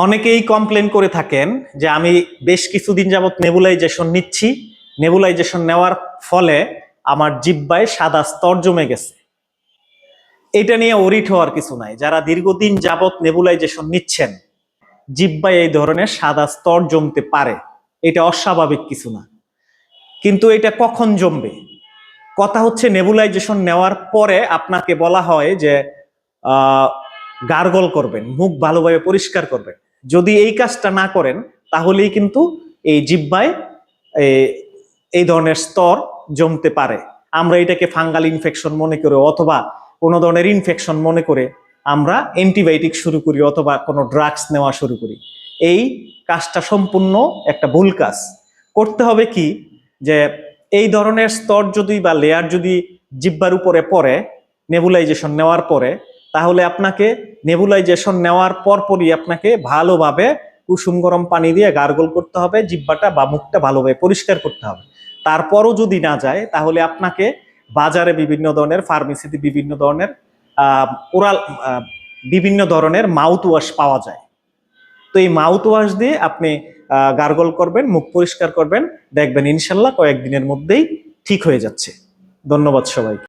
অনেকেই কমপ্লেন করে থাকেন যে আমি বেশ কিছুদিন যাবত নেবুলাইজেশন নিচ্ছি, নেবুলাইজেশন নেওয়ার ফলে আমার জিহ্বায় সাদা স্তর জমে গেছে। এটা নিয়ে ওরিট হওয়ার কিছু নাই। যারা দীর্ঘদিন যাবত নেবুলাইজেশন নিচ্ছেন, জিহ্বায় এই ধরনের সাদা স্তর জমতে পারে, এটা অস্বাভাবিক কিছু না। কিন্তু এটা কখন জমবে? কথা হচ্ছে নেবুলাইজেশন নেওয়ার পরে আপনাকে বলা হয় যে গার্গল করবেন, মুখ ভালোভাবে পরিষ্কার করবেন। যদি এই কাজটা না করেন তাহলেই কিন্তু এই জিহ্বায় এই ধরনের স্তর জমতে পারে। আমরা এটাকে ফাঙ্গাল ইনফেকশন মনে করে অথবা কোনো ধরনের ইনফেকশন মনে করে আমরা অ্যান্টিবায়োটিক শুরু করি অথবা কোনো ড্রাগস নেওয়া শুরু করি। এই কাজটা সম্পূর্ণ একটা ভুল কাজ। করতে হবে কি, যে এই ধরনের স্তর যদি বা লেয়ার যদি জিহ্বার উপরে পড়ে নেবুলাইজেশন নেওয়ার পরে, তাহলে আপনাকে নেবুলাইজেশন নেওয়ার পরপরই আপনাকে ভালোভাবে কুসুম গরম পানি দিয়ে গার্গল করতে হবে, জিহ্বাটা বা মুখটা ভালোভাবে পরিষ্কার করতে হবে। তারপরও যদি না যায় তাহলে আপনাকে বাজারে বিভিন্ন ধরনের ফার্মেসিতে বিভিন্ন ধরনের ওরাল বিভিন্ন ধরনের মাউথ ওয়াশ পাওয়া যায়। তো এই মাউথ ওয়াশ দিয়ে আপনি গার্গল করবেন, মুখ পরিষ্কার করবেন, দেখবেন ইনশাল্লাহ কয়েকদিনের মধ্যেই ঠিক হয়ে যাচ্ছে। ধন্যবাদ সবাইকে।